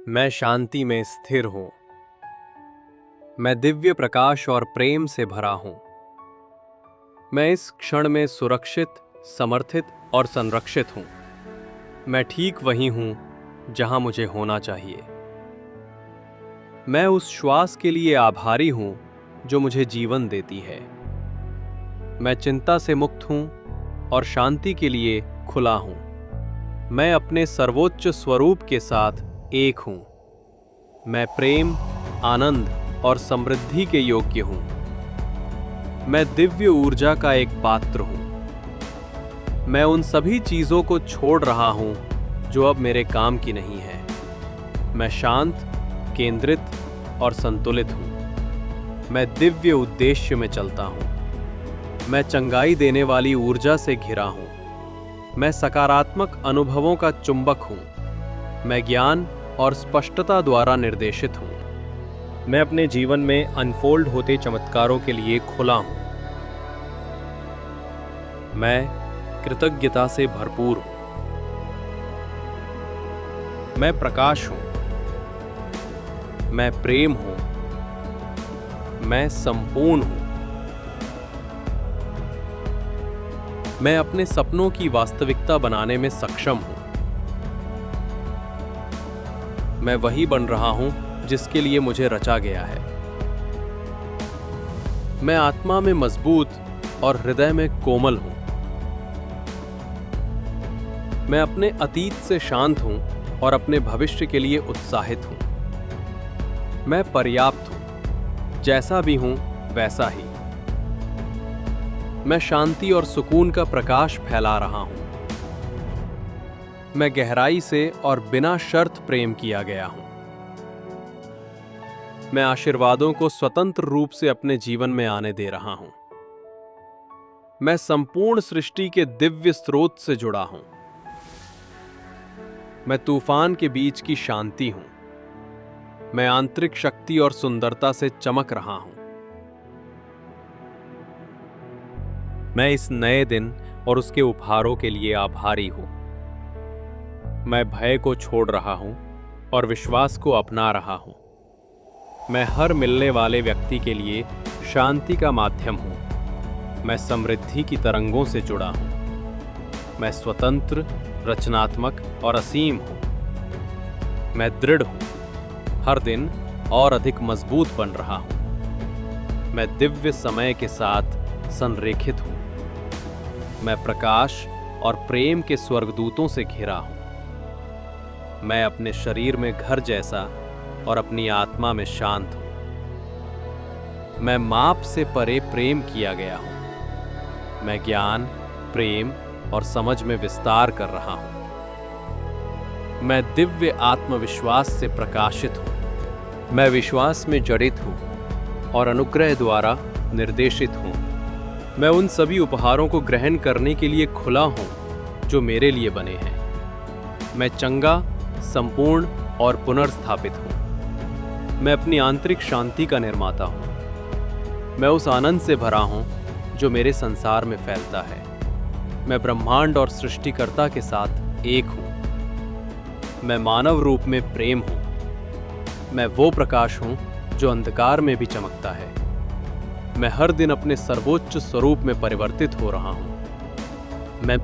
मैं शांति में स्थिर हूं। मैं दिव्य प्रकाश और प्रेम से भरा हूं। मैं इस क्षण में सुरक्षित, समर्थित और संरक्षित हूं। मैं ठीक वहीं हूं जहां मुझे होना चाहिए। मैं उस श्वास के लिए आभारी हूं जो मुझे जीवन देती है। मैं चिंता से मुक्त हूं और शांति के लिए खुला हूं। मैं अपने सर्वोच्च स्वरूप के साथ एक हूं। मैं प्रेम, आनंद और समृद्धि के योग्य हूं। मैं दिव्य ऊर्जा का एक पात्र हूं। मैं उन सभी चीजों को छोड़ रहा हूं जो अब मेरे काम की नहीं है। मैं शांत, केंद्रित और संतुलित हूं। मैं दिव्य उद्देश्य में चलता हूं। मैं चंगाई देने वाली ऊर्जा से घिरा हूं। मैं सकारात्मक अनुभवों का चुंबक हूं। मैं ज्ञान और स्पष्टता द्वारा निर्देशित हूं। मैं अपने जीवन में अनफोल्ड होते चमत्कारों के लिए खुला हूं। मैं कृतज्ञता से भरपूर हूं। मैं प्रकाश हूं। मैं प्रेम हूं। मैं संपूर्ण हूं। मैं अपने सपनों की वास्तविकता बनाने में सक्षम हूं। मैं वही बन रहा हूं जिसके लिए मुझे रचा गया है। मैं आत्मा में मजबूत और हृदय में कोमल हूं। मैं अपने अतीत से शांत हूं और अपने भविष्य के लिए उत्साहित हूं। मैं पर्याप्त हूं, जैसा भी हूं वैसा ही। मैं शांति और सुकून का प्रकाश फैला रहा हूं। मैं गहराई से और बिना शर्त प्रेम किया गया हूं। मैं आशीर्वादों को स्वतंत्र रूप से अपने जीवन में आने दे रहा हूं। मैं संपूर्ण सृष्टि के दिव्य स्रोत से जुड़ा हूं। मैं तूफान के बीच की शांति हूं। मैं आंतरिक शक्ति और सुंदरता से चमक रहा हूं। मैं इस नए दिन और उसके उपहारों के लिए आभारी हूं। मैं भय को छोड़ रहा हूं और विश्वास को अपना रहा हूं। मैं हर मिलने वाले व्यक्ति के लिए शांति का माध्यम हूं। मैं समृद्धि की तरंगों से जुड़ा हूं। मैं स्वतंत्र, रचनात्मक और असीम हूं। मैं दृढ़ हूं, हर दिन और अधिक मजबूत बन रहा हूं। मैं दिव्य समय के साथ संरेखित हूं। मैं प्रकाश और प्रेम के स्वर्गदूतों से घिरा हूं। मैं अपने शरीर में घर जैसा और अपनी आत्मा में शांत हूं। मैं माप से परे प्रेम किया गया हूं। मैं ज्ञान, प्रेम और समझ में विस्तार कर रहा हूं। मैं दिव्य आत्मविश्वास से प्रकाशित हूं। मैं विश्वास में जड़ित हूं और अनुग्रह द्वारा निर्देशित हूं। मैं उन सभी उपहारों को ग्रहण करने के लिए खुला हूं जो मेरे लिए बने हैं। मैं चंगा, संपूर्ण और पुनर्स्थापित हूं। मैं अपनी आंतरिक शांति का निर्माता हूं। मैं उस आनंद से भरा हूं जो मेरे संसार में फैलता है। मैं ब्रह्मांड और सृष्टिकर्ता के साथ एक हूं। मैं मानव रूप में प्रेम हूं। मैं वो प्रकाश हूं जो अंधकार में भी चमकता है। मैं हर दिन अपने सर्वोच्च स्वरूप में परिवर्तित हो रहा हूं। मैं